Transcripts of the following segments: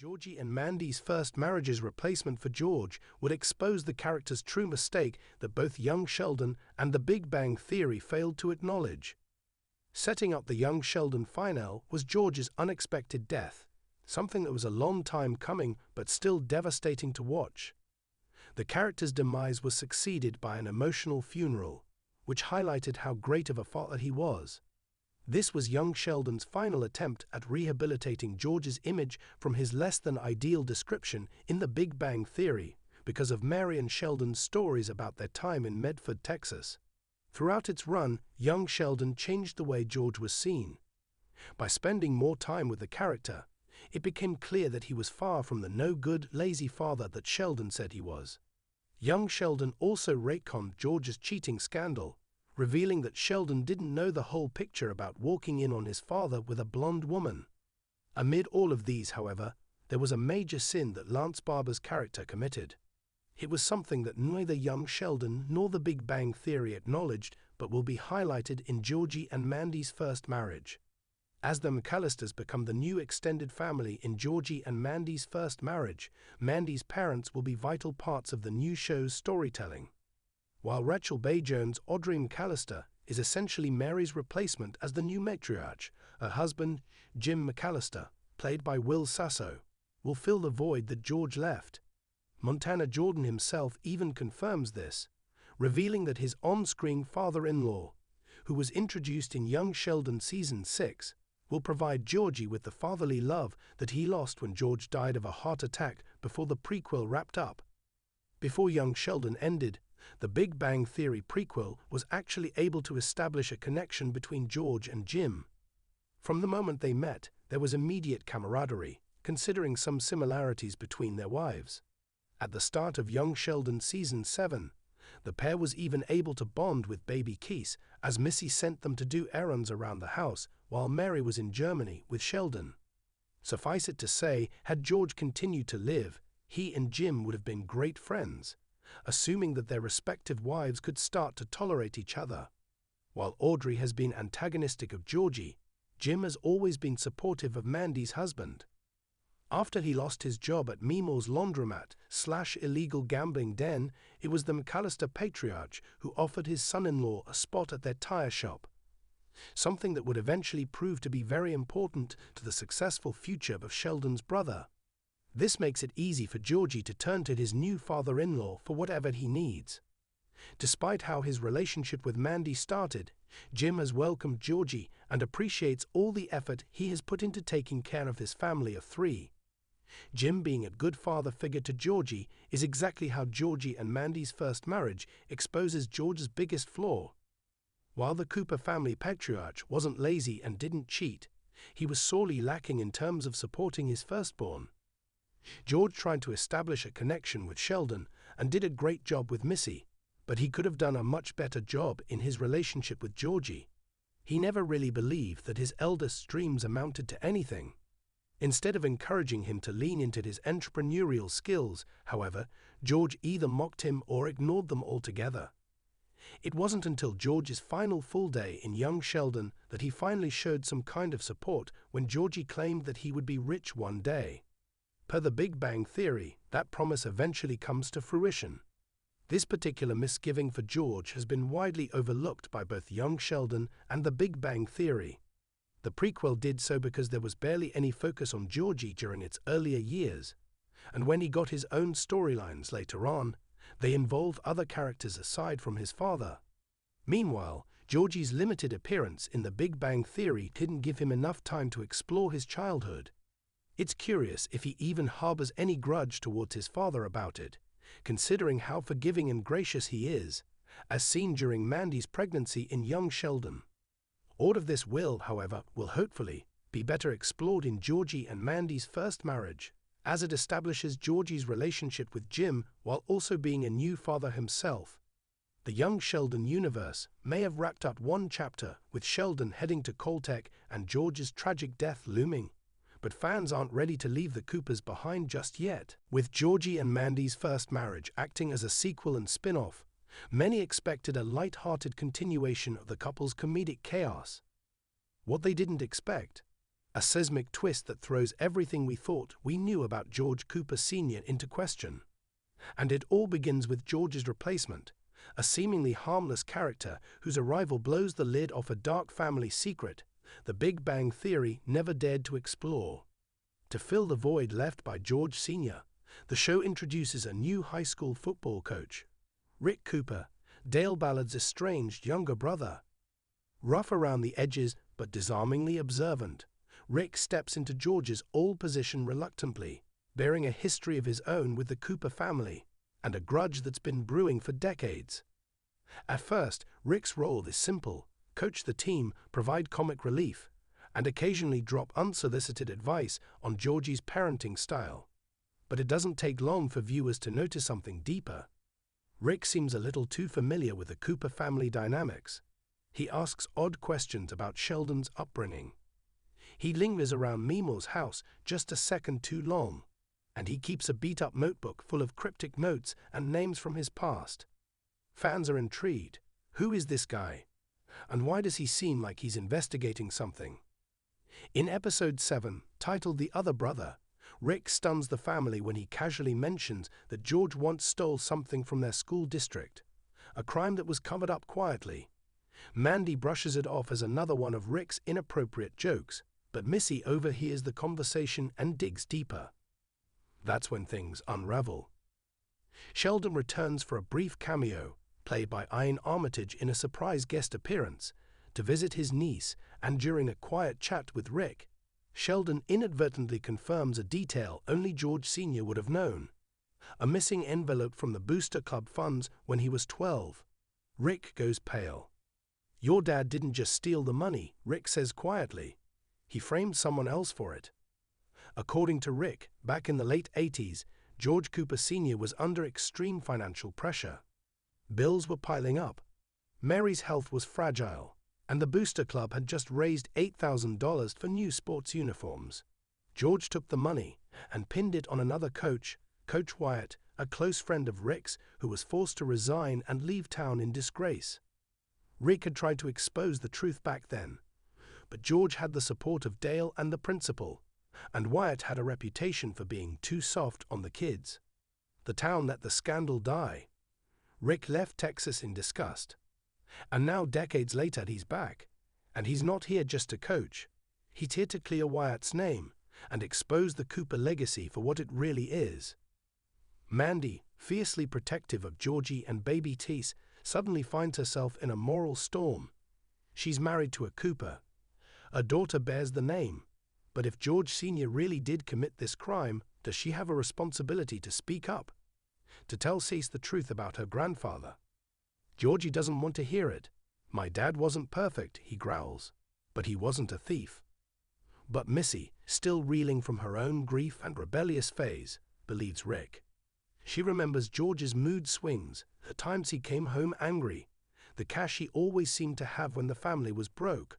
Georgie and Mandy's first marriage's replacement for George would expose the character's true mistake that both young Sheldon and The Big Bang Theory failed to acknowledge. Setting up the young Sheldon finale was George's unexpected death, something that was a long time coming but still devastating to watch. The character's demise was succeeded by an emotional funeral, which highlighted how great of a father he was. This was young Sheldon's final attempt at rehabilitating George's image from his less-than-ideal description in The Big Bang Theory because of Mary and Sheldon's stories about their time in Medford, Texas. Throughout its run, young Sheldon changed the way George was seen. By spending more time with the character, it became clear that he was far from the no-good, lazy father that Sheldon said he was. Young Sheldon also retconned George's cheating scandal, revealing that Sheldon didn't know the whole picture about walking in on his father with a blonde woman. Amid all of these, however, there was a major sin that Lance Barber's character committed. It was something that neither young Sheldon nor The Big Bang Theory acknowledged, but will be highlighted in Georgie and Mandy's first marriage. As the McAllisters become the new extended family in Georgie and Mandy's first marriage, Mandy's parents will be vital parts of the new show's storytelling. While Rachel Bay-Jones' Audrey McAllister is essentially Mary's replacement as the new matriarch, her husband, Jim McAllister, played by Will Sasso, will fill the void that George left. Montana Jordan himself even confirms this, revealing that his on-screen father-in-law, who was introduced in Young Sheldon Season 6, will provide Georgie with the fatherly love that he lost when George died of a heart attack before the prequel wrapped up. Before Young Sheldon ended, The Big Bang Theory prequel was actually able to establish a connection between George and Jim. From the moment they met, there was immediate camaraderie, considering some similarities between their wives. At the start of Young Sheldon Season 7, the pair was even able to bond with baby Keith as Missy sent them to do errands around the house while Mary was in Germany with Sheldon. Suffice it to say, had George continued to live, he and Jim would have been great friends, assuming that their respective wives could start to tolerate each other. While Audrey has been antagonistic of Georgie, Jim has always been supportive of Mandy's husband. After he lost his job at Meemaw's laundromat/illegal gambling den, it was the McAllister patriarch who offered his son-in-law a spot at their tire shop, something that would eventually prove to be very important to the successful future of Sheldon's brother. This makes it easy for Georgie to turn to his new father-in-law for whatever he needs. Despite how his relationship with Mandy started, Jim has welcomed Georgie and appreciates all the effort he has put into taking care of his family of three. Jim being a good father figure to Georgie is exactly how Georgie and Mandy's first marriage exposes George's biggest flaw. While the Cooper family patriarch wasn't lazy and didn't cheat, he was sorely lacking in terms of supporting his firstborn. George tried to establish a connection with Sheldon and did a great job with Missy, but he could have done a much better job in his relationship with Georgie. He never really believed that his eldest's dreams amounted to anything. Instead of encouraging him to lean into his entrepreneurial skills, however, George either mocked him or ignored them altogether. It wasn't until George's final full day in Young Sheldon that he finally showed some kind of support when Georgie claimed that he would be rich one day. Per The Big Bang Theory, that promise eventually comes to fruition. This particular misgiving for George has been widely overlooked by both Young Sheldon and The Big Bang Theory. The prequel did so because there was barely any focus on Georgie during its earlier years, and when he got his own storylines later on, they involve other characters aside from his father. Meanwhile, Georgie's limited appearance in The Big Bang Theory didn't give him enough time to explore his childhood. It's curious if he even harbors any grudge towards his father about it, considering how forgiving and gracious he is, as seen during Mandy's pregnancy in Young Sheldon. All of this will, however, hopefully be better explored in Georgie and Mandy's first marriage, as it establishes Georgie's relationship with Jim while also being a new father himself. The Young Sheldon universe may have wrapped up one chapter with Sheldon heading to Caltech and George's tragic death looming, but fans aren't ready to leave the Coopers behind just yet. With Georgie and Mandy's first marriage acting as a sequel and spin-off, many expected a light-hearted continuation of the couple's comedic chaos. What they didn't expect a seismic twist that throws everything we thought we knew about George Cooper Sr. into question. And it all begins with George's replacement, a seemingly harmless character whose arrival blows the lid off a dark family secret the Big Bang Theory never dared to explore. To fill the void left by George Sr., the show introduces a new high school football coach, Rick Cooper, Dale Ballard's estranged younger brother. Rough around the edges but disarmingly observant, Rick steps into George's old position reluctantly, bearing a history of his own with the Cooper family and a grudge that's been brewing for decades. At first, Rick's role is simple: coach the team, provide comic relief, and occasionally drop unsolicited advice on Georgie's parenting style. But it doesn't take long for viewers to notice something deeper. Rick seems a little too familiar with the Cooper family dynamics. He asks odd questions about Sheldon's upbringing. He lingers around Meemaw's house just a second too long, and he keeps a beat-up notebook full of cryptic notes and names from his past. Fans are intrigued. Who is this guy? And why does he seem like he's investigating something? In episode 7, titled The Other Brother, Rick stuns the family when he casually mentions that George once stole something from their school district, a crime that was covered up quietly. Mandy brushes it off as another one of Rick's inappropriate jokes, but Missy overhears the conversation and digs deeper. That's when things unravel. Sheldon returns for a brief cameo, played by Ian Armitage in a surprise guest appearance, to visit his niece, and during a quiet chat with Rick, Sheldon inadvertently confirms a detail only George Sr. would have known: a missing envelope from the Booster Club funds when he was 12. Rick goes pale. "Your dad didn't just steal the money," Rick says quietly. "He framed someone else for it." According to Rick, back in the late 80s, George Cooper Sr. was under extreme financial pressure. Bills were piling up, Mary's health was fragile, and the Booster Club had just raised $8,000 for new sports uniforms. George took the money and pinned it on another coach, Coach Wyatt, a close friend of Rick's who was forced to resign and leave town in disgrace. Rick had tried to expose the truth back then, but George had the support of Dale and the principal, and Wyatt had a reputation for being too soft on the kids. The town let the scandal die. Rick left Texas in disgust. And now, decades later, he's back. And he's not here just to coach. He's here to clear Wyatt's name and expose the Cooper legacy for what it really is. Mandy, fiercely protective of Georgie and baby Tease, suddenly finds herself in a moral storm. She's married to a Cooper. A daughter bears the name. But if George Sr. really did commit this crime, does she have a responsibility to speak up? To tell Tease the truth about her grandfather? Georgie doesn't want to hear it. "My dad wasn't perfect," he growls, "but he wasn't a thief." But Missy, still reeling from her own grief and rebellious phase, believes Rick. She remembers George's mood swings, the times he came home angry, the cash he always seemed to have when the family was broke.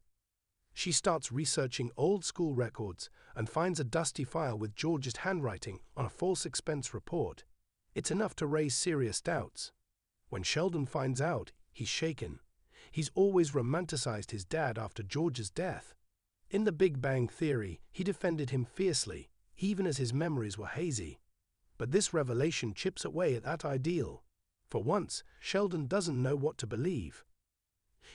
She starts researching old school records and finds a dusty file with George's handwriting on a false expense report. It's enough to raise serious doubts. When Sheldon finds out, he's shaken. He's always romanticized his dad after George's death. In The Big Bang Theory, he defended him fiercely, even as his memories were hazy. But this revelation chips away at that ideal. For once, Sheldon doesn't know what to believe.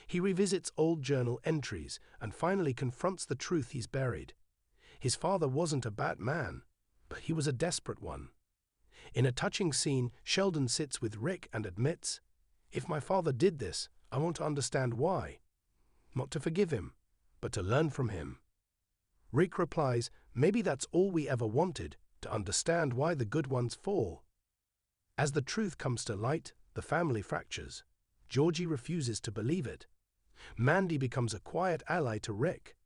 He revisits old journal entries and finally confronts the truth he's buried. His father wasn't a bad man, but he was a desperate one. In a touching scene, Sheldon sits with Rick and admits, "If my father did this, I want to understand why. Not to forgive him, but to learn from him." Rick replies, "Maybe that's all we ever wanted, to understand why the good ones fall." As the truth comes to light, the family fractures. Georgie refuses to believe it. Mandy becomes a quiet ally to Rick.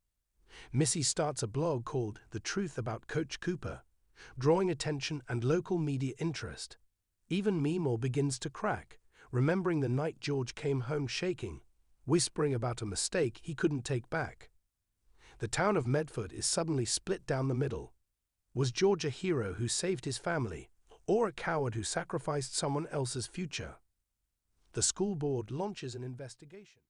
Missy starts a blog called The Truth About Coach Cooper, drawing attention and local media interest. Even Meemaw begins to crack, remembering the night George came home shaking, whispering about a mistake he couldn't take back. The town of Medford is suddenly split down the middle. Was George a hero who saved his family, or a coward who sacrificed someone else's future? The school board launches an investigation.